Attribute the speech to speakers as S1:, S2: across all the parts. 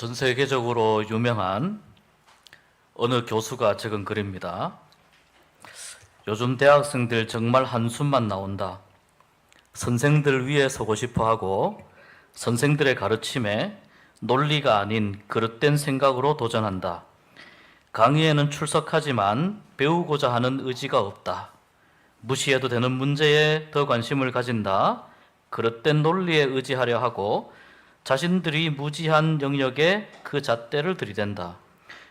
S1: 전 세계적으로 유명한 어느 교수가 적은 글입니다. 요즘 대학생들 정말 한숨만 나온다. 선생들 위에 서고 싶어 하고 선생들의 가르침에 논리가 아닌 그릇된 생각으로 도전한다. 강의에는 출석하지만 배우고자 하는 의지가 없다. 무시해도 되는 문제에 더 관심을 가진다. 그릇된 논리에 의지하려 하고 자신들이 무지한 영역에 그 잣대를 들이댄다.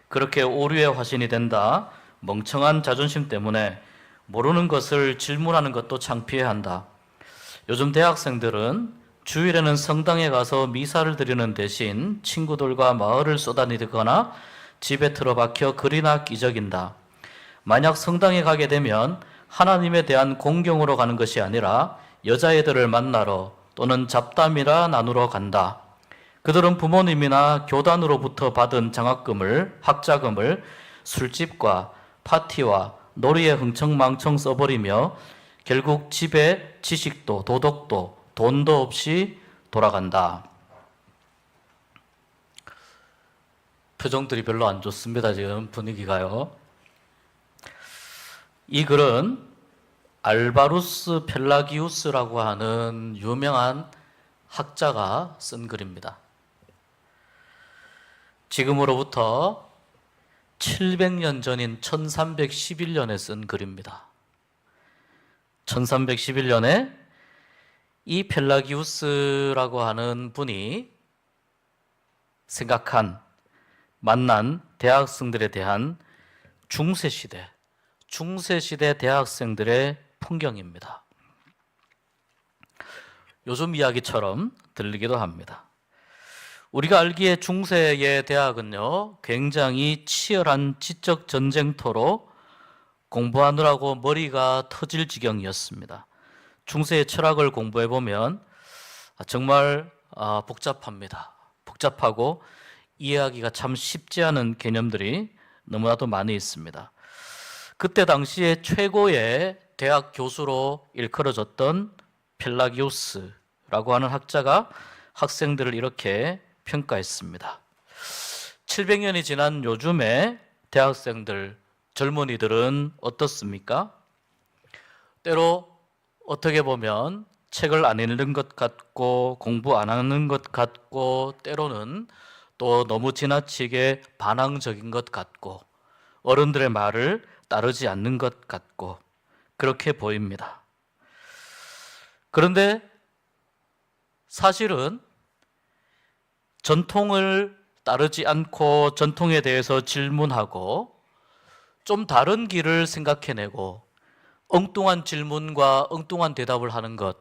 S1: 그렇게 오류의 화신이 된다. 멍청한 자존심 때문에 모르는 것을 질문하는 것도 창피해 한다. 요즘 대학생들은 주일에는 성당에 가서 미사를 드리는 대신 친구들과 마을을 쏘다니거나 집에 틀어박혀 글이나 끼적인다. 만약 성당에 가게 되면 하나님에 대한 공경으로 가는 것이 아니라 여자애들을 만나러 또는 잡담이라 나누러 간다. 그들은 부모님이나 교단으로부터 받은 장학금을, 학자금을 술집과 파티와 놀이에 흥청망청 써버리며 결국 집에 지식도 도덕도 돈도 없이 돌아간다. 표정들이 별로 안 좋습니다. 지금 분위기가요. 이 글은 알바루스 펠라기우스라고 하는 유명한 학자가 쓴 글입니다. 지금으로부터 700년 전인 1311년에 쓴 글입니다. 1311년에 이 펠라기우스라고 하는 분이 만난 대학생들에 대한 중세시대 대학생들의 풍경입니다. 요즘 이야기처럼 들리기도 합니다. 우리가 알기에 중세의 대학은요, 굉장히 치열한 지적 전쟁터로 공부하느라고 머리가 터질 지경이었습니다. 중세의 철학을 공부해 보면 정말 복잡합니다. 복잡하고 이해하기가 참 쉽지 않은 개념들이 너무나도 많이 있습니다. 그때 당시에 최고의 대학 교수로 일컬어졌던 펠라기우스라고 하는 학자가 학생들을 이렇게 평가했습니다. 700년이 지난 요즘에 대학생들, 젊은이들은 어떻습니까? 때로 어떻게 보면 책을 안 읽는 것 같고 공부 안 하는 것 같고 때로는 또 너무 지나치게 반항적인 것 같고 어른들의 말을 따르지 않는 것 같고 그렇게 보입니다. 그런데 사실은 전통을 따르지 않고 전통에 대해서 질문하고 좀 다른 길을 생각해내고 엉뚱한 질문과 엉뚱한 대답을 하는 것,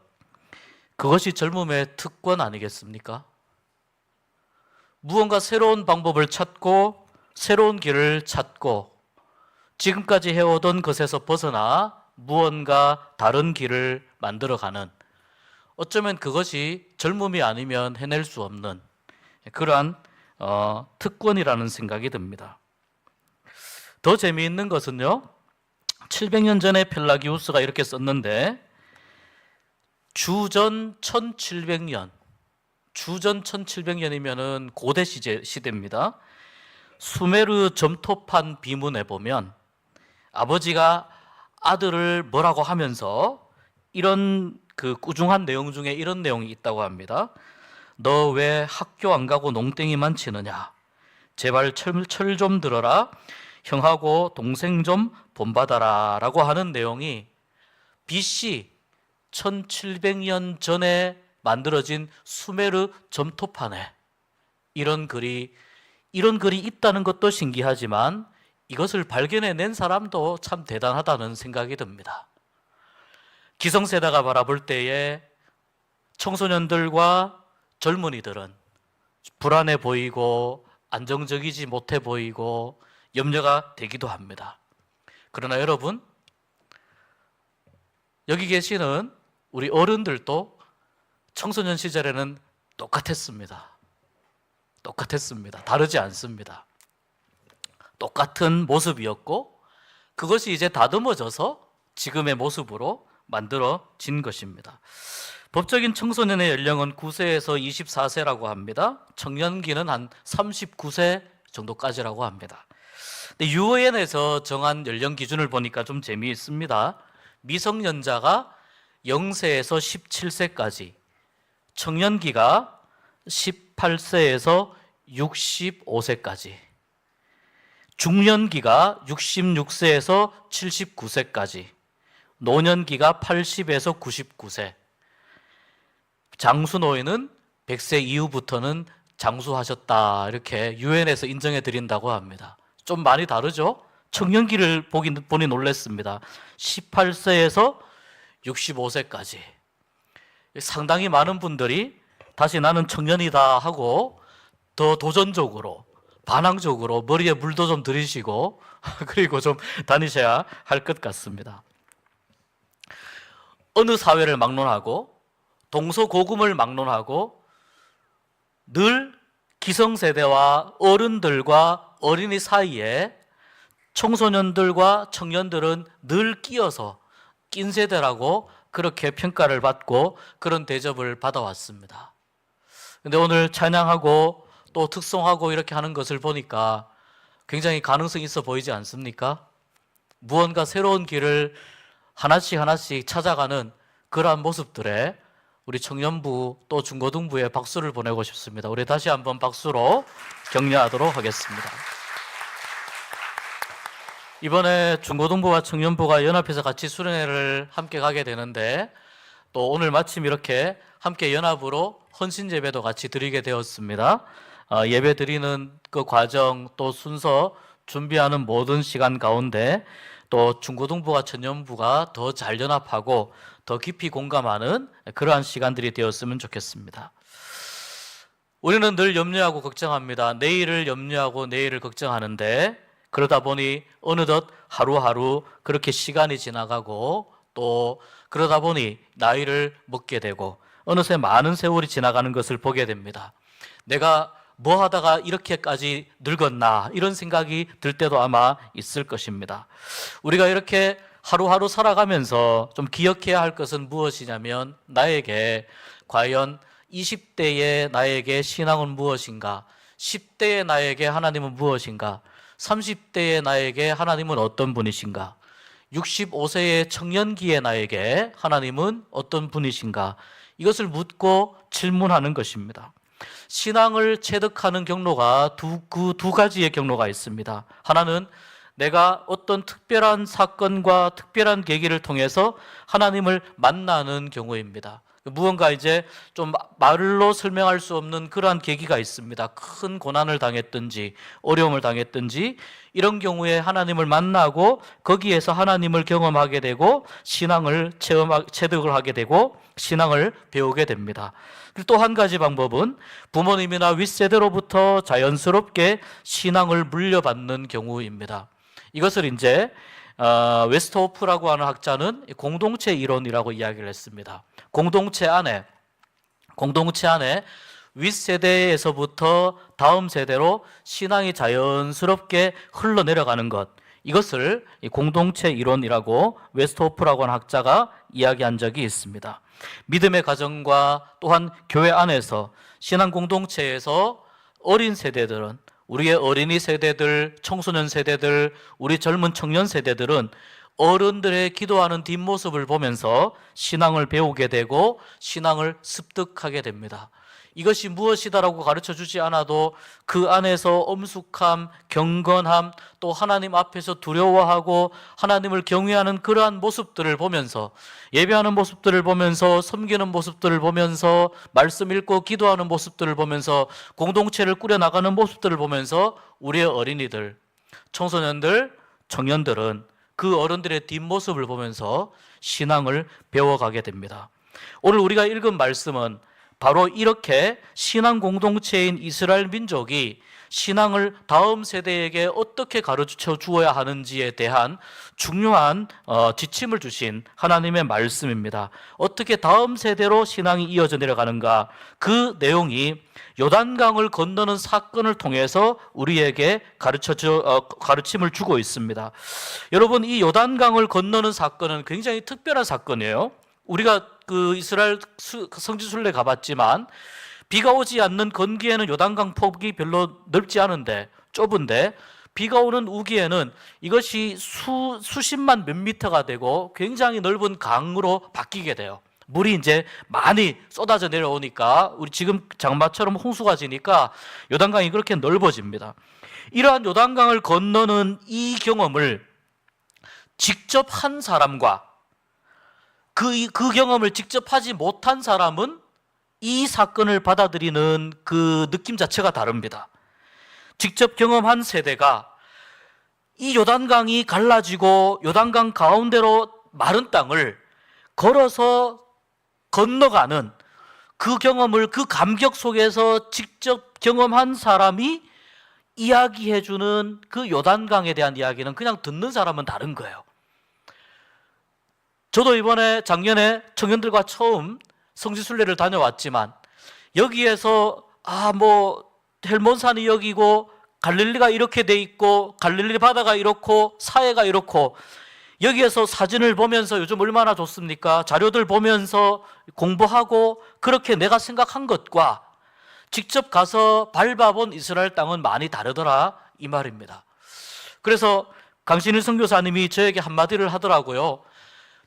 S1: 그것이 젊음의 특권 아니겠습니까? 무언가 새로운 방법을 찾고 새로운 길을 찾고 지금까지 해오던 것에서 벗어나 무언가 다른 길을 만들어가는, 어쩌면 그것이 젊음이 아니면 해낼 수 없는 그러한 특권이라는 생각이 듭니다. 더 재미있는 것은요, 700년 전에 펠라기우스가 이렇게 썼는데 주전 1700년이면은 고대 시대입니다. 수메르 점토판 비문에 보면 아버지가 아들을 뭐라고 하면서 이런 그 꾸중한 내용 중에 이런 내용이 있다고 합니다. 너 왜 학교 안 가고 농땡이만 치느냐? 제발 철 좀 들어라. 형하고 동생 좀 본받아라 라고 하는 내용이 BC 1700년 전에 만들어진 수메르 점토판에 이런 글이 있다는 것도 신기하지만 이것을 발견해낸 사람도 참 대단하다는 생각이 듭니다. 기성세대가 바라볼 때에 청소년들과 젊은이들은 불안해 보이고 안정적이지 못해 보이고 염려가 되기도 합니다. 그러나 여러분, 여기 계시는 우리 어른들도 청소년 시절에는 똑같았습니다. 다르지 않습니다. 똑같은 모습이었고 그것이 이제 다듬어져서 지금의 모습으로 만들어진 것입니다. 법적인 청소년의 연령은 9세에서 24세라고 합니다. 청년기는 한 39세 정도까지라고 합니다. 근데 유엔에서 정한 연령 기준을 보니까 좀 재미있습니다. 미성년자가 0세에서 17세까지, 청년기가 18세에서 65세까지, 중년기가 66세에서 79세까지, 노년기가 80에서 99세, 장수노인은 100세 이후부터는 장수하셨다, 이렇게 유엔에서 인정해 드린다고 합니다. 좀 많이 다르죠? 청년기를 보니 놀랐습니다. 18세에서 65세까지. 상당히 많은 분들이 다시 나는 청년이다 하고 더 도전적으로, 반항적으로 머리에 물도 좀 들이시고 그리고 좀 다니셔야 할 것 같습니다. 어느 사회를 막론하고 동서고금을 막론하고 늘 기성세대와 어른들과 어린이 사이에 청소년들과 청년들은 늘 끼어서 낀 세대라고 그렇게 평가를 받고 그런 대접을 받아왔습니다. 근데 오늘 찬양하고 또 특송하고 이렇게 하는 것을 보니까 굉장히 가능성이 있어 보이지 않습니까? 무언가 새로운 길을 하나씩 찾아가는 그러한 모습들에 우리 청년부 또 중고등부에 박수를 보내고 싶습니다. 우리 다시 한번 박수로 격려하도록 하겠습니다. 이번에 중고등부와 청년부가 연합해서 같이 수련회를 함께 가게 되는데 또 오늘 마침 이렇게 함께 연합으로 헌신 예배도 같이 드리게 되었습니다. 예배 드리는 그 과정 또 순서 준비하는 모든 시간 가운데 또 중고등부와 청년부가 더 잘 연합하고 더 깊이 공감하는 그러한 시간들이 되었으면 좋겠습니다. 우리는 늘 염려하고 걱정합니다. 내일을 염려하고 내일을 걱정하는데 그러다 보니 어느덧 하루하루 그렇게 시간이 지나가고 또 그러다 보니 나이를 먹게 되고 어느새 많은 세월이 지나가는 것을 보게 됩니다. 내가 뭐 하다가 이렇게까지 늙었나 이런 생각이 들 때도 아마 있을 것입니다. 우리가 이렇게 하루하루 살아가면서 좀 기억해야 할 것은 무엇이냐면 나에게 과연 20대의 나에게 신앙은 무엇인가, 10대의 나에게 하나님은 무엇인가, 30대의 나에게 하나님은 어떤 분이신가, 65세의 청년기의 나에게 하나님은 어떤 분이신가, 이것을 묻고 질문하는 것입니다. 신앙을 체득하는 경로가 두 가지의 경로가 있습니다. 하나는 내가 어떤 특별한 사건과 특별한 계기를 통해서 하나님을 만나는 경우입니다. 무언가 이제 좀 말로 설명할 수 없는 그러한 계기가 있습니다. 큰 고난을 당했든지 어려움을 당했든지 이런 경우에 하나님을 만나고 거기에서 하나님을 경험하게 되고 신앙을 체득을 하게 되고 신앙을 배우게 됩니다. 그리고 또 한 가지 방법은 부모님이나 윗세대로부터 자연스럽게 신앙을 물려받는 경우입니다. 이것을 이제 웨스트호프라고 하는 학자는 공동체 이론이라고 이야기를 했습니다. 공동체 안에 윗세대에서부터 다음 세대로 신앙이 자연스럽게 흘러내려가는 것, 이것을 공동체 이론이라고 웨스트호프라고 하는 학자가 이야기한 적이 있습니다. 믿음의 가정과 또한 교회 안에서 신앙 공동체에서 어린 세대들은, 우리의 어린이 세대들, 청소년 세대들, 우리 젊은 청년 세대들은 어른들의 기도하는 뒷모습을 보면서 신앙을 배우게 되고 신앙을 습득하게 됩니다. 이것이 무엇이다라고 가르쳐 주지 않아도 그 안에서 엄숙함, 경건함, 또 하나님 앞에서 두려워하고 하나님을 경외하는 그러한 모습들을 보면서, 예배하는 모습들을 보면서, 섬기는 모습들을 보면서, 말씀 읽고 기도하는 모습들을 보면서, 공동체를 꾸려나가는 모습들을 보면서 우리의 어린이들, 청소년들, 청년들은 그 어른들의 뒷모습을 보면서 신앙을 배워가게 됩니다. 오늘 우리가 읽은 말씀은 바로 이렇게 신앙 공동체인 이스라엘 민족이 신앙을 다음 세대에게 어떻게 가르쳐 주어야 하는지에 대한 중요한 지침을 주신 하나님의 말씀입니다. 어떻게 다음 세대로 신앙이 이어져 내려가는가, 그 내용이 요단강을 건너는 사건을 통해서 우리에게 가르침을 주고 있습니다. 여러분, 이 요단강을 건너는 사건은 굉장히 특별한 사건이에요. 우리가 그 이스라엘 성지순례 가봤지만 비가 오지 않는 건기에는 요단강 폭이 별로 넓지 않은데, 좁은데, 비가 오는 우기에는 이것이 수십만 몇 미터가 되고 굉장히 넓은 강으로 바뀌게 돼요. 물이 이제 많이 쏟아져 내려오니까, 우리 지금 장마처럼 홍수가 지니까 요단강이 그렇게 넓어집니다. 이러한 요단강을 건너는 이 경험을 직접 한 사람과 그 경험을 직접 하지 못한 사람은 이 사건을 받아들이는 그 느낌 자체가 다릅니다. 직접 경험한 세대가 이 요단강이 갈라지고 요단강 가운데로 마른 땅을 걸어서 건너가는 그 경험을, 그 감격 속에서 직접 경험한 사람이 이야기해주는 그 요단강에 대한 이야기는 그냥 듣는 사람은 다른 거예요. 저도 작년에 청년들과 처음 성지순례를 다녀왔지만, 여기에서 헬몬산이 여기고 갈릴리가 이렇게 돼 있고 갈릴리 바다가 이렇고 사해가 이렇고, 여기에서 사진을 보면서 요즘 얼마나 좋습니까? 자료들 보면서 공부하고 그렇게 내가 생각한 것과 직접 가서 밟아본 이스라엘 땅은 많이 다르더라, 이 말입니다. 그래서 강신일 선교사님이 저에게 한마디를 하더라고요.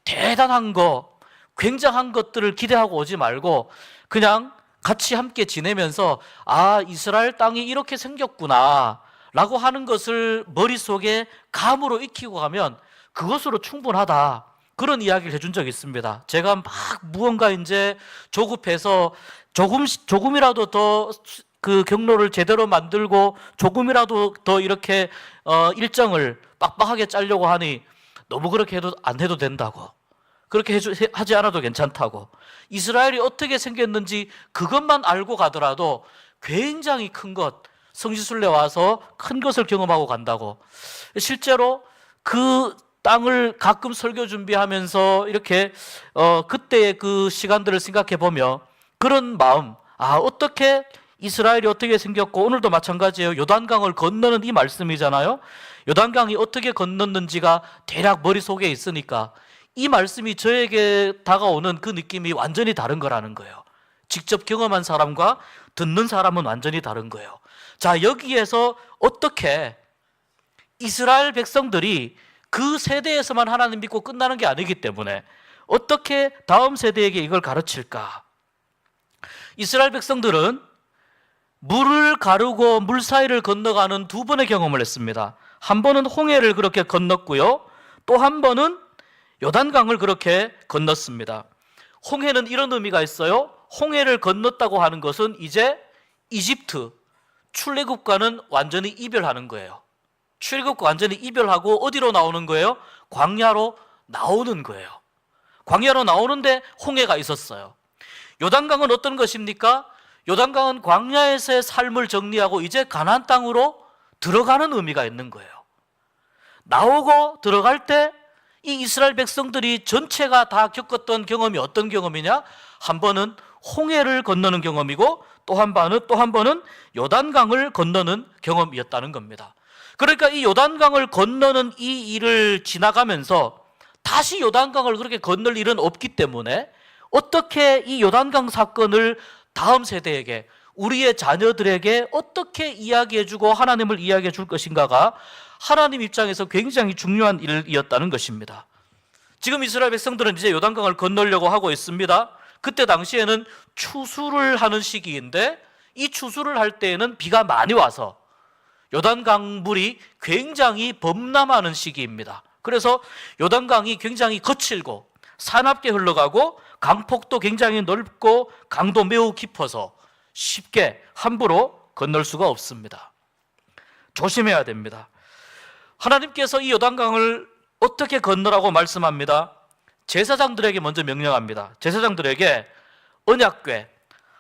S1: 대단한 거, 굉장한 것들을 기대하고 오지 말고 그냥 같이 함께 지내면서 이스라엘 땅이 이렇게 생겼구나 라고 하는 것을 머릿속에 감으로 익히고 가면 그것으로 충분하다, 그런 이야기를 해준 적이 있습니다. 제가 막 무언가 이제 조급해서 조금이라도 더 그 경로를 제대로 만들고 조금이라도 더 이렇게 일정을 빡빡하게 짜려고 하니 너무 그렇게 안 해도 된다고, 그렇게 하지 않아도 괜찮다고, 이스라엘이 어떻게 생겼는지 그것만 알고 가더라도 굉장히 큰 것, 성지순례 와서 큰 것을 경험하고 간다고. 실제로 그 땅을 가끔 설교 준비하면서 이렇게 그때의 그 시간들을 생각해 보며 그런 마음, 어떻게 이스라엘이 어떻게 생겼고, 오늘도 마찬가지예요. 요단강을 건너는 이 말씀이잖아요. 요단강이 어떻게 건넜는지가 대략 머릿속에 있으니까 이 말씀이 저에게 다가오는 그 느낌이 완전히 다른 거라는 거예요. 직접 경험한 사람과 듣는 사람은 완전히 다른 거예요. 자, 여기에서 어떻게 이스라엘 백성들이 그 세대에서만 하나님 믿고 끝나는 게 아니기 때문에 어떻게 다음 세대에게 이걸 가르칠까? 이스라엘 백성들은 물을 가르고 물 사이를 건너가는 두 번의 경험을 했습니다. 한 번은 홍해를 그렇게 건넜고요, 또 한 번은 요단강을 그렇게 건넜습니다. 홍해는 이런 의미가 있어요. 홍해를 건넜다고 하는 것은 이제 이집트 출애굽과는 완전히 이별하는 거예요. 출애굽과 완전히 이별하고 어디로 나오는 거예요? 광야로 나오는 거예요. 광야로 나오는데 홍해가 있었어요. 요단강은 어떤 것입니까? 요단강은 광야에서의 삶을 정리하고 이제 가나안 땅으로 들어가는 의미가 있는 거예요. 나오고 들어갈 때 이 이스라엘 백성들이 전체가 다 겪었던 경험이 어떤 경험이냐? 한 번은 홍해를 건너는 경험이고 또 한 번은 요단강을 건너는 경험이었다는 겁니다. 그러니까 이 요단강을 건너는 이 일을 지나가면서 다시 요단강을 그렇게 건널 일은 없기 때문에 어떻게 이 요단강 사건을 다음 세대에게, 우리의 자녀들에게 어떻게 이야기해주고 하나님을 이야기해 줄 것인가가 하나님 입장에서 굉장히 중요한 일이었다는 것입니다. 지금 이스라엘 백성들은 이제 요단강을 건너려고 하고 있습니다. 그때 당시에는 추수를 하는 시기인데 이 추수를 할 때에는 비가 많이 와서 요단강 물이 굉장히 범람하는 시기입니다. 그래서 요단강이 굉장히 거칠고 사납게 흘러가고 강폭도 굉장히 넓고 강도 매우 깊어서 쉽게 함부로 건널 수가 없습니다. 조심해야 됩니다. 하나님께서 이 요단강을 어떻게 건너라고 말씀합니다. 제사장들에게 먼저 명령합니다. 제사장들에게 언약궤,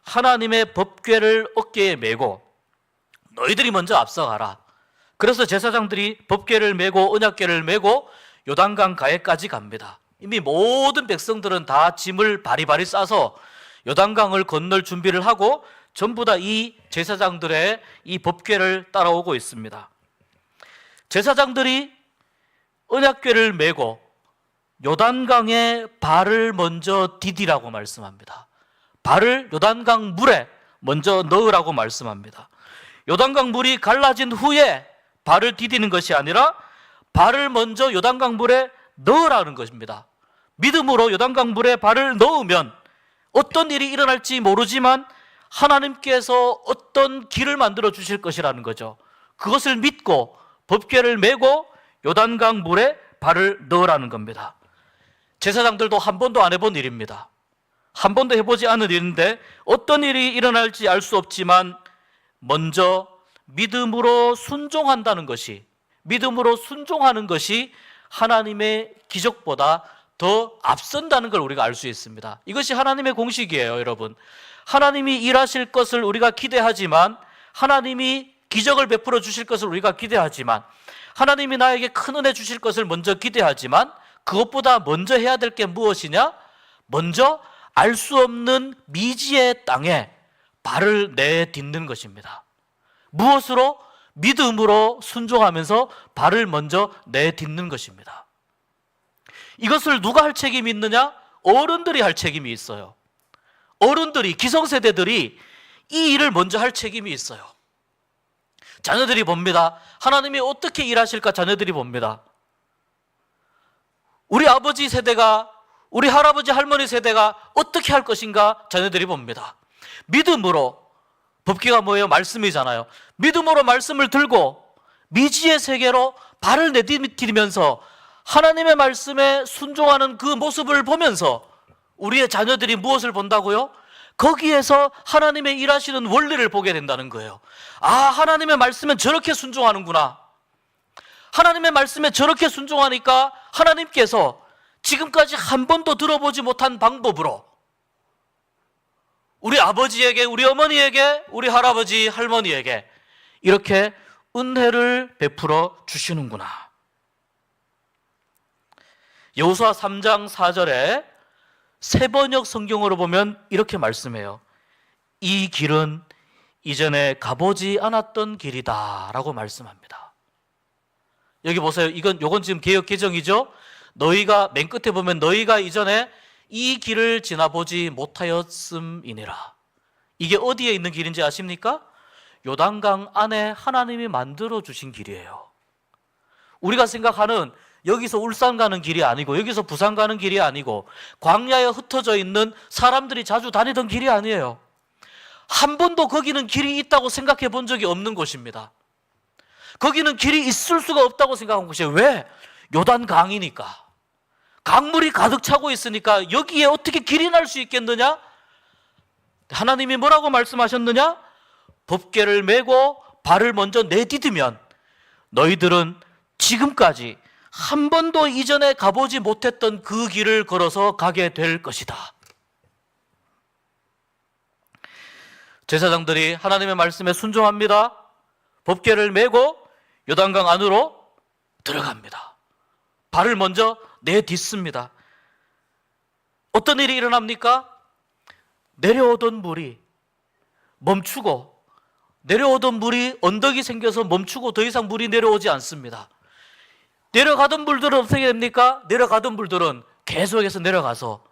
S1: 하나님의 법궤를 어깨에 메고 너희들이 먼저 앞서가라. 그래서 제사장들이 법궤를 메고 언약궤를 메고 요단강 가해까지 갑니다. 이미 모든 백성들은 다 짐을 바리바리 싸서 요단강을 건널 준비를 하고 전부 다 이 제사장들의 이 법궤를 따라오고 있습니다. 제사장들이 언약궤를 메고 요단강에 발을 먼저 디디라고 말씀합니다. 발을 요단강 물에 먼저 넣으라고 말씀합니다. 요단강 물이 갈라진 후에 발을 디디는 것이 아니라 발을 먼저 요단강 물에 넣으라는 것입니다. 믿음으로 요단강 물에 발을 넣으면 어떤 일이 일어날지 모르지만 하나님께서 어떤 길을 만들어 주실 것이라는 거죠. 그것을 믿고 법궤를 메고 요단강 물에 발을 넣으라는 겁니다. 제사장들도 한 번도 안 해본 일입니다. 한 번도 해보지 않은 일인데 어떤 일이 일어날지 알 수 없지만 먼저 믿음으로 순종한다는 것이, 믿음으로 순종하는 것이 하나님의 기적보다 더 앞선다는 걸 우리가 알 수 있습니다. 이것이 하나님의 공식이에요, 여러분. 하나님이 일하실 것을 우리가 기대하지만, 하나님이 기적을 베풀어 주실 것을 우리가 기대하지만, 하나님이 나에게 큰 은혜 주실 것을 먼저 기대하지만, 그것보다 먼저 해야 될 게 무엇이냐? 먼저 알 수 없는 미지의 땅에 발을 내딛는 것입니다. 무엇으로? 믿음으로 순종하면서 발을 먼저 내딛는 것입니다. 이것을 누가 할 책임이 있느냐? 어른들이 할 책임이 있어요. 어른들이, 기성세대들이 이 일을 먼저 할 책임이 있어요. 자녀들이 봅니다. 하나님이 어떻게 일하실까 자녀들이 봅니다. 우리 아버지 세대가, 우리 할아버지 할머니 세대가 어떻게 할 것인가 자녀들이 봅니다. 믿음으로, 법궤가 뭐예요? 말씀이잖아요. 믿음으로 말씀을 들고 미지의 세계로 발을 내디디면서 하나님의 말씀에 순종하는 그 모습을 보면서 우리의 자녀들이 무엇을 본다고요? 거기에서 하나님의 일하시는 원리를 보게 된다는 거예요. 아, 하나님의 말씀은 저렇게 순종하는구나. 하나님의 말씀에 저렇게 순종하니까 하나님께서 지금까지 한 번도 들어보지 못한 방법으로 우리 아버지에게, 우리 어머니에게, 우리 할아버지, 할머니에게 이렇게 은혜를 베풀어 주시는구나. 여호수아 3장 4절에 세번역 성경으로 보면 이렇게 말씀해요. 이 길은 이전에 가보지 않았던 길이다 라고 말씀합니다. 여기 보세요. 요건 지금 개역 개정이죠. 너희가 맨 끝에 보면 너희가 이전에 이 길을 지나보지 못하였음이니라. 이게 어디에 있는 길인지 아십니까? 요단강 안에 하나님이 만들어 주신 길이에요. 우리가 생각하는 여기서 울산 가는 길이 아니고, 여기서 부산 가는 길이 아니고, 광야에 흩어져 있는 사람들이 자주 다니던 길이 아니에요. 한 번도 거기는 길이 있다고 생각해 본 적이 없는 곳입니다. 거기는 길이 있을 수가 없다고 생각한 곳이에요. 왜? 요단강이니까. 강물이 가득 차고 있으니까 여기에 어떻게 길이 날 수 있겠느냐? 하나님이 뭐라고 말씀하셨느냐? 법궤를 메고 발을 먼저 내디디면 너희들은 지금까지 한 번도 이전에 가보지 못했던 그 길을 걸어서 가게 될 것이다. 제사장들이 하나님의 말씀에 순종합니다. 법궤를 메고 요단강 안으로 들어갑니다. 발을 먼저 내딛습니다. 어떤 일이 일어납니까? 내려오던 물이 멈추고, 내려오던 물이 언덕이 생겨서 멈추고 더 이상 물이 내려오지 않습니다. 내려가던 물들은 어떻게 됩니까? 내려가던 물들은 계속해서 내려가서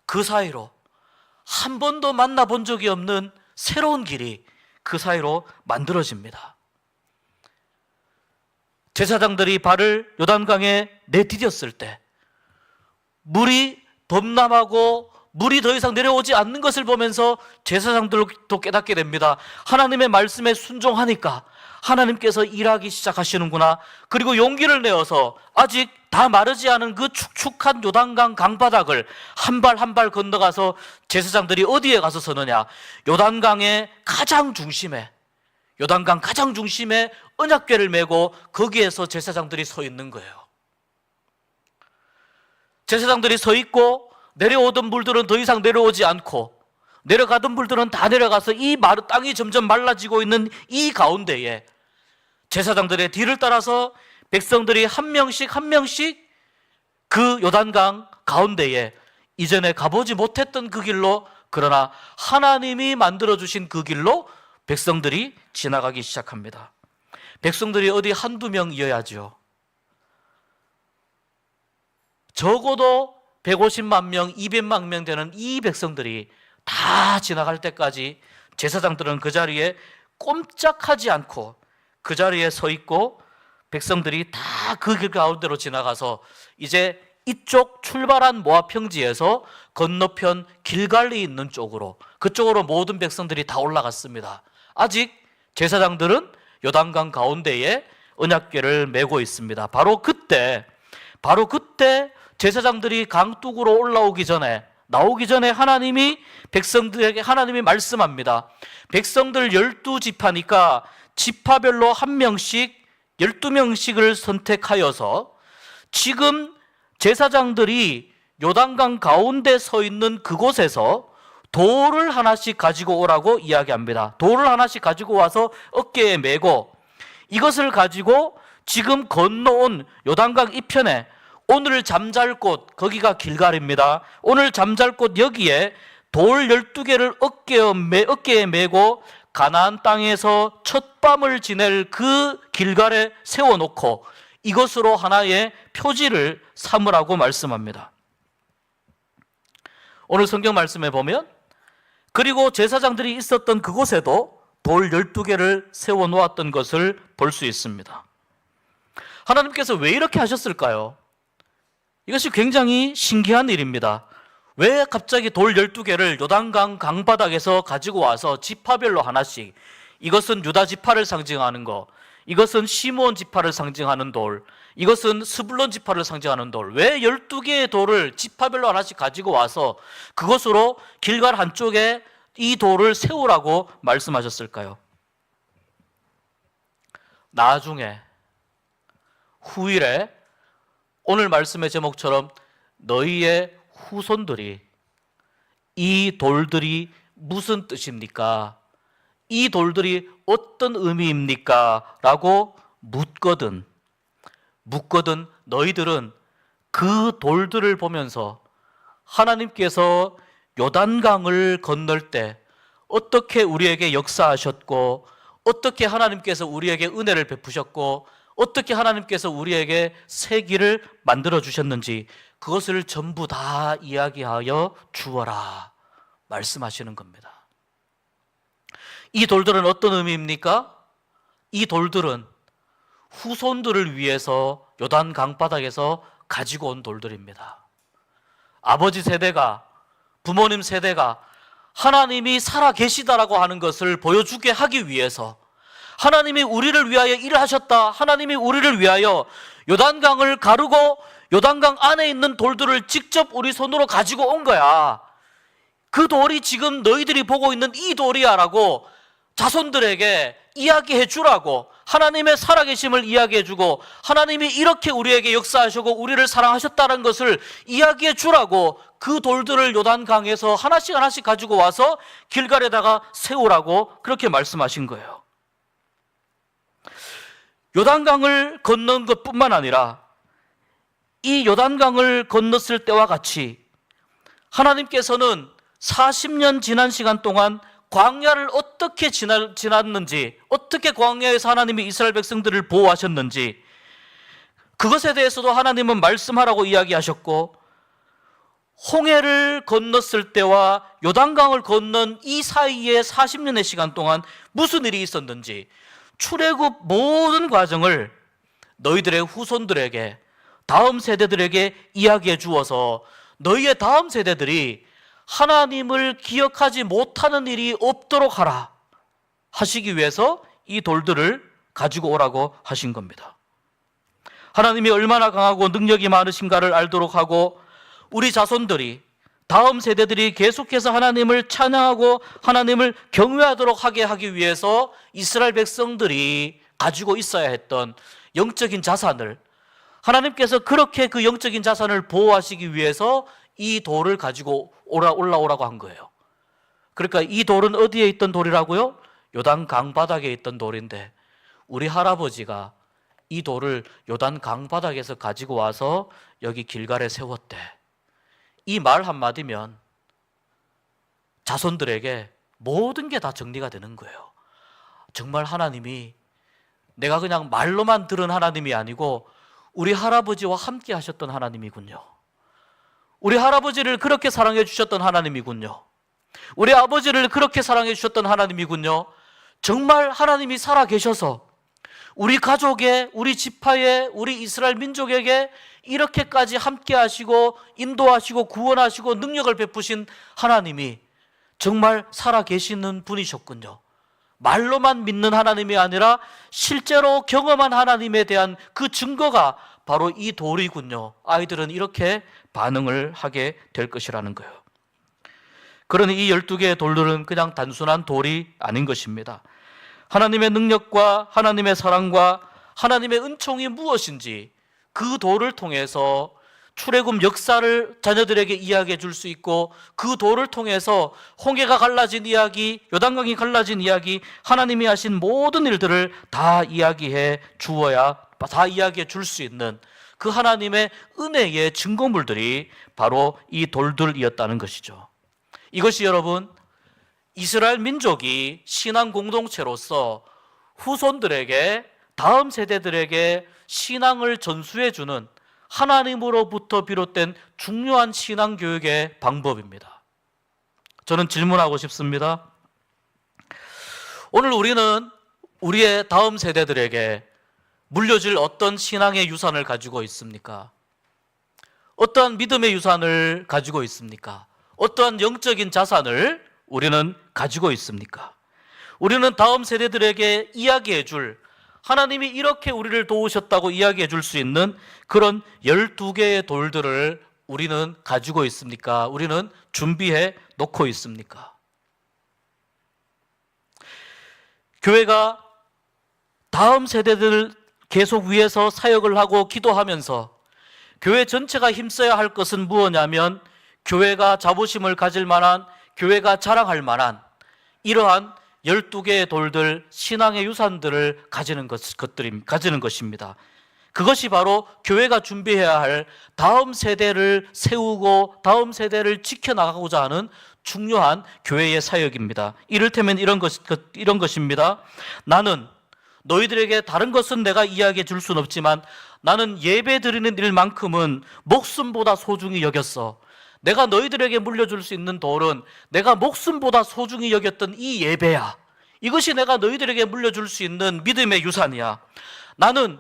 S1: 그 사이로 한 번도 만나본 적이 없는 새로운 길이 그 사이로 만들어집니다. 제사장들이 발을 요단강에 내디뎠을 때 물이 범람하고 물이 더 이상 내려오지 않는 것을 보면서 제사장들도 깨닫게 됩니다. 하나님의 말씀에 순종하니까 하나님께서 일하기 시작하시는구나. 그리고 용기를 내어서 아직 다 마르지 않은 그 축축한 요단강 강바닥을 한 발 한 발 건너가서 제사장들이 어디에 가서 서느냐? 요단강의 가장 중심에, 요단강 가장 중심에 언약궤를 메고 거기에서 제사장들이 서 있는 거예요. 제사장들이 서 있고 내려오던 물들은 더 이상 내려오지 않고 내려가던 불들은 다 내려가서 이 땅이 점점 말라지고 있는 이 가운데에 제사장들의 뒤를 따라서 백성들이 한 명씩 한 명씩 그 요단강 가운데에 이전에 가보지 못했던 그 길로, 그러나 하나님이 만들어주신 그 길로 백성들이 지나가기 시작합니다. 백성들이 어디 한두 명이어야죠. 적어도 150만 명, 200만 명 되는 이 백성들이 다 지나갈 때까지 제사장들은 그 자리에 꼼짝하지 않고 그 자리에 서 있고, 백성들이 다 그 길 가운데로 지나가서 이제 이쪽 출발한 모압 평지에서 건너편 길갈리 있는 쪽으로, 그쪽으로 모든 백성들이 다 올라갔습니다. 아직 제사장들은 요단강 가운데에 언약궤를 메고 있습니다. 바로 그때 제사장들이 강둑으로 올라오기 전에, 나오기 전에 하나님이 백성들에게 말씀합니다. 백성들 12지파니까 지파별로 한 명씩 12명씩을 선택하여서 지금 제사장들이 요단강 가운데 서 있는 그곳에서 돌을 하나씩 가지고 오라고 이야기합니다. 돌을 하나씩 가지고 와서 어깨에 메고, 이것을 가지고 지금 건너온 요단강 이편에 오늘 잠잘 곳, 거기가 길갈입니다. 오늘 잠잘 곳 여기에 돌 12개를 어깨에 메고 가나안 땅에서 첫 밤을 지낼 그 길갈에 세워놓고 이것으로 하나의 표지를 삼으라고 말씀합니다. 오늘 성경 말씀에 보면, 그리고 제사장들이 있었던 그곳에도 돌 12개를 세워놓았던 것을 볼 수 있습니다. 하나님께서 왜 이렇게 하셨을까요? 이것이 굉장히 신기한 일입니다. 왜 갑자기 돌 12개를 요단강 강바닥에서 가지고 와서 지파별로 하나씩, 이것은 유다 지파를 상징하는 거, 이것은 시므온 지파를 상징하는 돌, 이것은 스불론 지파를 상징하는 돌, 왜 12개의 돌을 지파별로 하나씩 가지고 와서 그것으로 길갈 한쪽에 이 돌을 세우라고 말씀하셨을까요? 나중에 후일에 오늘 말씀의 제목처럼 너희의 후손들이 이 돌들이 무슨 뜻입니까? 이 돌들이 어떤 의미입니까? 라고 묻거든 너희들은 그 돌들을 보면서 하나님께서 요단강을 건널 때 어떻게 우리에게 역사하셨고, 어떻게 하나님께서 우리에게 은혜를 베푸셨고, 어떻게 하나님께서 우리에게 새 길을 만들어 주셨는지 그것을 전부 다 이야기하여 주어라 말씀하시는 겁니다. 이 돌들은 어떤 의미입니까? 이 돌들은 후손들을 위해서 요단 강바닥에서 가지고 온 돌들입니다. 아버지 세대가, 부모님 세대가 하나님이 살아 계시다라고 하는 것을 보여주게 하기 위해서, 하나님이 우리를 위하여 일을 하셨다, 하나님이 우리를 위하여 요단강을 가르고 요단강 안에 있는 돌들을 직접 우리 손으로 가지고 온 거야. 그 돌이 지금 너희들이 보고 있는 이 돌이야 라고 자손들에게 이야기해 주라고, 하나님의 살아계심을 이야기해 주고, 하나님이 이렇게 우리에게 역사하시고 우리를 사랑하셨다는 것을 이야기해 주라고 그 돌들을 요단강에서 하나씩 하나씩 가지고 와서 길갈에다가 세우라고 그렇게 말씀하신 거예요. 요단강을 건넌 것뿐만 아니라 이 요단강을 건넜을 때와 같이 하나님께서는 40년 지난 시간 동안 광야를 어떻게 지났는지, 어떻게 광야에서 하나님이 이스라엘 백성들을 보호하셨는지 그것에 대해서도 하나님은 말씀하라고 이야기하셨고, 홍해를 건넜을 때와 요단강을 건넌 이 사이에 40년의 시간 동안 무슨 일이 있었는지 출애굽 모든 과정을 너희들의 후손들에게, 다음 세대들에게 이야기해 주어서 너희의 다음 세대들이 하나님을 기억하지 못하는 일이 없도록 하라 하시기 위해서 이 돌들을 가지고 오라고 하신 겁니다. 하나님이 얼마나 강하고 능력이 많으신가를 알도록 하고, 우리 자손들이, 다음 세대들이 계속해서 하나님을 찬양하고 하나님을 경외하도록 하기 위해서 이스라엘 백성들이 가지고 있어야 했던 영적인 자산을, 하나님께서 그렇게 그 영적인 자산을 보호하시기 위해서 이 돌을 가지고 올라오라고 한 거예요. 그러니까 이 돌은 어디에 있던 돌이라고요? 요단강 바닥에 있던 돌인데 우리 할아버지가 이 돌을 요단강 바닥에서 가지고 와서 여기 길갈에 세웠대. 이 말 한마디면 자손들에게 모든 게 다 정리가 되는 거예요. 정말 하나님이 내가 그냥 말로만 들은 하나님이 아니고 우리 할아버지와 함께 하셨던 하나님이군요. 우리 할아버지를 그렇게 사랑해 주셨던 하나님이군요. 우리 아버지를 그렇게 사랑해 주셨던 하나님이군요. 정말 하나님이 살아계셔서 우리 가족에, 우리 지파에, 우리 이스라엘 민족에게 이렇게까지 함께 하시고 인도하시고 구원하시고 능력을 베푸신 하나님이 정말 살아계시는 분이셨군요. 말로만 믿는 하나님이 아니라 실제로 경험한 하나님에 대한 그 증거가 바로 이 돌이군요. 아이들은 이렇게 반응을 하게 될 것이라는 거예요. 그러니 이 12개의 돌들은 그냥 단순한 돌이 아닌 것입니다. 하나님의 능력과 하나님의 사랑과 하나님의 은총이 무엇인지 그 돌을 통해서 출애굽 역사를 자녀들에게 이야기해 줄 수 있고 그 돌을 통해서 홍해가 갈라진 이야기, 요단강이 갈라진 이야기, 하나님이 하신 모든 일들을 다 이야기해 주어야, 다 이야기해 줄 수 있는 그 하나님의 은혜의 증거물들이 바로 이 돌들이었다는 것이죠. 이것이 여러분 이스라엘 민족이 신앙 공동체로서 후손들에게, 다음 세대들에게 신앙을 전수해 주는 하나님으로부터 비롯된 중요한 신앙 교육의 방법입니다. 저는 질문하고 싶습니다. 오늘 우리는 우리의 다음 세대들에게 물려줄 어떤 신앙의 유산을 가지고 있습니까? 어떠한 믿음의 유산을 가지고 있습니까? 어떠한 영적인 자산을 우리는 가지고 있습니까? 우리는 다음 세대들에게 이야기해 줄, 하나님이 이렇게 우리를 도우셨다고 이야기해 줄 수 있는 그런 12개의 돌들을 우리는 가지고 있습니까? 우리는 준비해 놓고 있습니까? 교회가 다음 세대들 계속 위해서 사역을 하고 기도하면서 교회 전체가 힘써야 할 것은 무엇이냐면 교회가 자부심을 가질 만한, 교회가 자랑할 만한 이러한 12개의 돌들, 신앙의 유산들을 가지는 것입니다. 그것이 바로 교회가 준비해야 할 다음 세대를 세우고 다음 세대를 지켜나가고자 하는 중요한 교회의 사역입니다. 이를테면 이런 것입니다. 나는 너희들에게 다른 것은 내가 이야기해 줄 수는 없지만 나는 예배 드리는 일만큼은 목숨보다 소중히 여겼어. 내가 너희들에게 물려줄 수 있는 돌은 내가 목숨보다 소중히 여겼던 이 예배야. 이것이 내가 너희들에게 물려줄 수 있는 믿음의 유산이야. 나는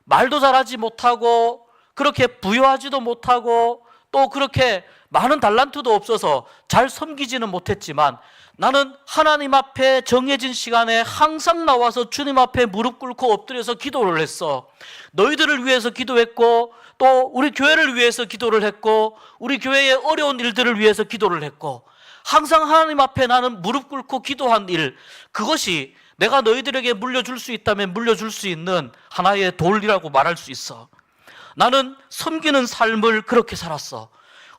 S1: 말도 잘하지 못하고 그렇게 부유하지도 못하고 또 그렇게 많은 달란트도 없어서 잘 섬기지는 못했지만 나는 하나님 앞에 정해진 시간에 항상 나와서 주님 앞에 무릎 꿇고 엎드려서 기도를 했어. 너희들을 위해서 기도했고 또 우리 교회를 위해서 기도를 했고 우리 교회의 어려운 일들을 위해서 기도를 했고 항상 하나님 앞에 나는 무릎 꿇고 기도한 일, 그것이 내가 너희들에게 물려줄 수 있다면 물려줄 수 있는 하나의 돌이라고 말할 수 있어. 나는 섬기는 삶을 그렇게 살았어.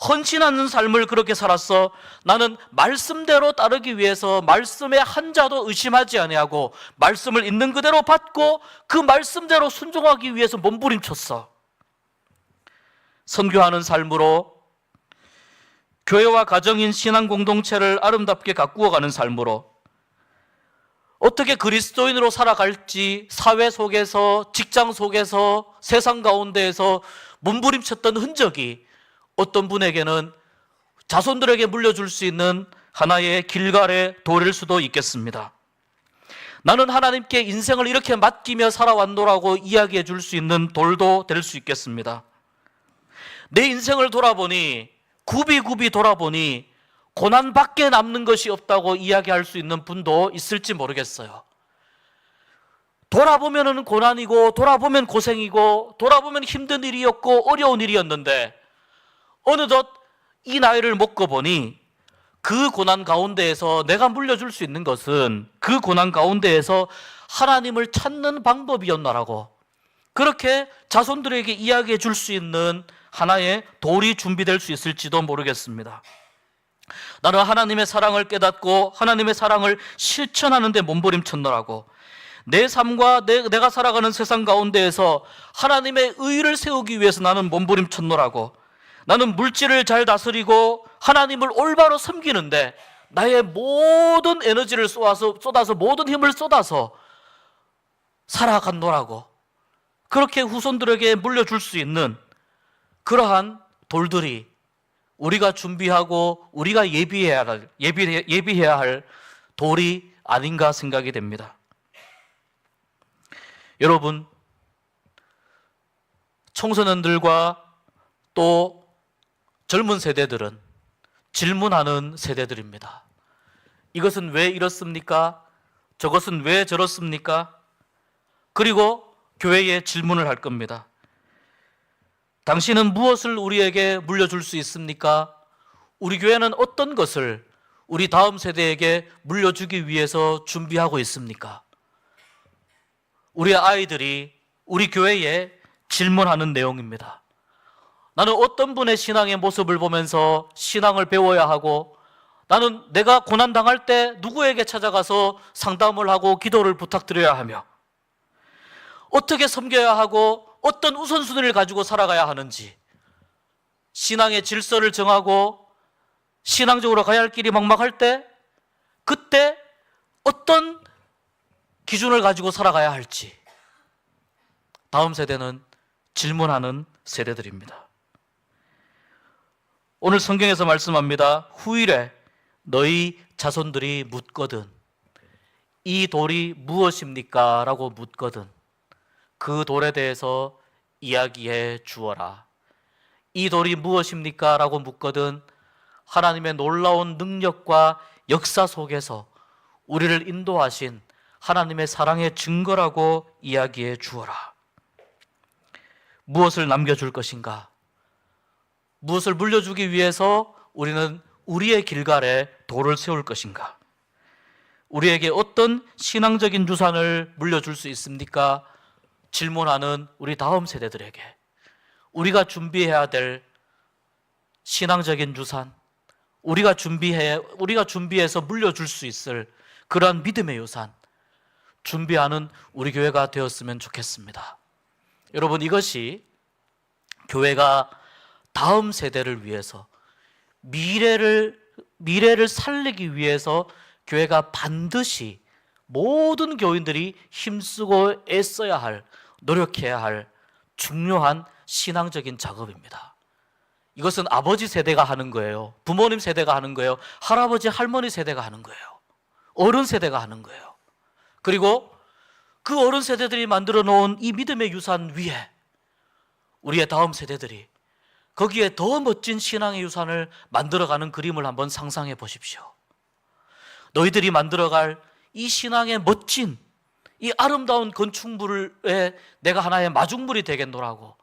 S1: 헌신하는 삶을 그렇게 살았어. 나는 말씀대로 따르기 위해서 말씀의 한 자도 의심하지 아니하고 말씀을 있는 그대로 받고 그 말씀대로 순종하기 위해서 몸부림쳤어. 선교하는 삶으로, 교회와 가정인 신앙 공동체를 아름답게 가꾸어가는 삶으로, 어떻게 그리스도인으로 살아갈지 사회 속에서, 직장 속에서, 세상 가운데에서 몸부림쳤던 흔적이 어떤 분에게는 자손들에게 물려줄 수 있는 하나의 길갈의 돌일 수도 있겠습니다. 나는 하나님께 인생을 이렇게 맡기며 살아왔노라고 이야기해 줄 수 있는 돌도 될 수 있겠습니다. 내 인생을 돌아보니, 굽이굽이 돌아보니 고난밖에 남는 것이 없다고 이야기할 수 있는 분도 있을지 모르겠어요. 돌아보면 고난이고 돌아보면 고생이고 돌아보면 힘든 일이었고 어려운 일이었는데 어느덧 이 나이를 먹고 보니 그 고난 가운데에서 내가 물려줄 수 있는 것은 그 고난 가운데에서 하나님을 찾는 방법이었나라고 그렇게 자손들에게 이야기해 줄 수 있는 하나의 돌이 준비될 수 있을지도 모르겠습니다. 나는 하나님의 사랑을 깨닫고 하나님의 사랑을 실천하는 데 몸부림쳤노라고. 내 삶과 내가 살아가는 세상 가운데에서 하나님의 의를 세우기 위해서 나는 몸부림쳤노라고. 나는 물질을 잘 다스리고 하나님을 올바로 섬기는데 나의 모든 에너지를 쏟아서 모든 힘을 쏟아서 살아갔노라고. 그렇게 후손들에게 물려줄 수 있는 그러한 돌들이 우리가 준비하고 우리가 예비해야 할 돌이 아닌가 생각이 됩니다. 여러분, 청소년들과 또 젊은 세대들은 질문하는 세대들입니다. 이것은 왜 이렇습니까? 저것은 왜 저렇습니까? 그리고 교회에 질문을 할 겁니다. 당신은 무엇을 우리에게 물려줄 수 있습니까? 우리 교회는 어떤 것을 우리 다음 세대에게 물려주기 위해서 준비하고 있습니까? 우리 아이들이 우리 교회에 질문하는 내용입니다. 나는 어떤 분의 신앙의 모습을 보면서 신앙을 배워야 하고, 나는 내가 고난당할 때 누구에게 찾아가서 상담을 하고 기도를 부탁드려야 하며, 어떻게 섬겨야 하고 어떤 우선순위를 가지고 살아가야 하는지, 신앙의 질서를 정하고 신앙적으로 가야 할 길이 막막할 때 그때 어떤 기준을 가지고 살아가야 할지, 다음 세대는 질문하는 세대들입니다. 오늘 성경에서 말씀합니다. 후일에 너희 자손들이 묻거든 이 돌이 무엇입니까? 라고 묻거든 그 돌에 대해서 이야기해 주어라. 이 돌이 무엇입니까? 라고 묻거든 하나님의 놀라운 능력과 역사 속에서 우리를 인도하신 하나님의 사랑의 증거라고 이야기해 주어라. 무엇을 남겨줄 것인가? 무엇을 물려주기 위해서 우리는 우리의 길갈에 돌을 세울 것인가? 우리에게 어떤 신앙적인 유산을 물려줄 수 있습니까? 질문하는 우리 다음 세대들에게 우리가 준비해야 될 신앙적인 유산, 우리가 준비해서 물려줄 수 있을 그러한 믿음의 유산 준비하는 우리 교회가 되었으면 좋겠습니다. 여러분, 이것이 교회가 다음 세대를 위해서 미래를 살리기 위해서 교회가 반드시 모든 교인들이 힘쓰고 애써야 할, 노력해야 할 중요한 신앙적인 작업입니다. 이것은 아버지 세대가 하는 거예요. 부모님 세대가 하는 거예요. 할아버지, 할머니 세대가 하는 거예요. 어른 세대가 하는 거예요. 그리고 그 어른 세대들이 만들어 놓은 이 믿음의 유산 위에 우리의 다음 세대들이 거기에 더 멋진 신앙의 유산을 만들어가는 그림을 한번 상상해 보십시오. 너희들이 만들어갈 이 신앙의 멋진 이 아름다운 건축물에 내가 하나의 마중물이 되겠노라고,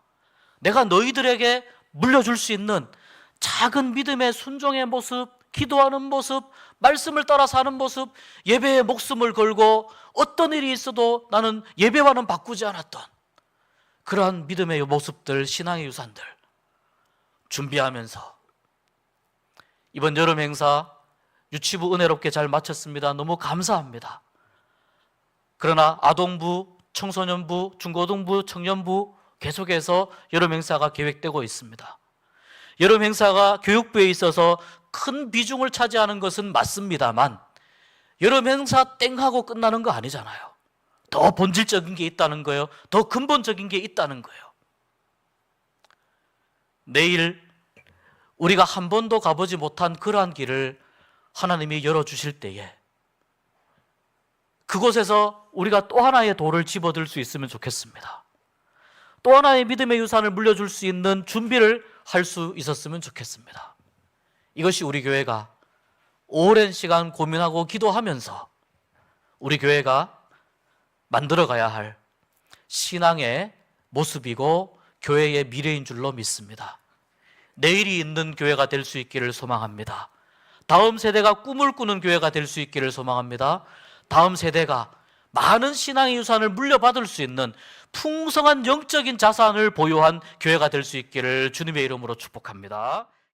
S1: 내가 너희들에게 물려줄 수 있는 작은 믿음의 순종의 모습, 기도하는 모습, 말씀을 따라 사는 모습, 예배에 목숨을 걸고 어떤 일이 있어도 나는 예배와는 바꾸지 않았던 그러한 믿음의 모습들, 신앙의 유산들 준비하면서 이번 여름 행사 유치부 은혜롭게 잘 마쳤습니다. 너무 감사합니다. 그러나 아동부, 청소년부, 중고등부, 청년부 계속해서 여름 행사가 계획되고 있습니다. 여름 행사가 교육부에 있어서 큰 비중을 차지하는 것은 맞습니다만 여름 행사 땡하고 끝나는 거 아니잖아요. 더 본질적인 게 있다는 거예요. 더 근본적인 게 있다는 거예요. 내일 우리가 한 번도 가보지 못한 그러한 길을 하나님이 열어주실 때에 그곳에서 우리가 또 하나의 돌을 집어들 수 있으면 좋겠습니다. 또 하나의 믿음의 유산을 물려줄 수 있는 준비를 할 수 있었으면 좋겠습니다. 이것이 우리 교회가 오랜 시간 고민하고 기도하면서 우리 교회가 만들어가야 할 신앙의 모습이고 교회의 미래인 줄로 믿습니다. 내일이 있는 교회가 될 수 있기를 소망합니다. 다음 세대가 꿈을 꾸는 교회가 될 수 있기를 소망합니다. 다음 세대가 많은 신앙의 유산을 물려받을 수 있는 풍성한 영적인 자산을 보유한 교회가 될 수 있기를 주님의 이름으로 축복합니다.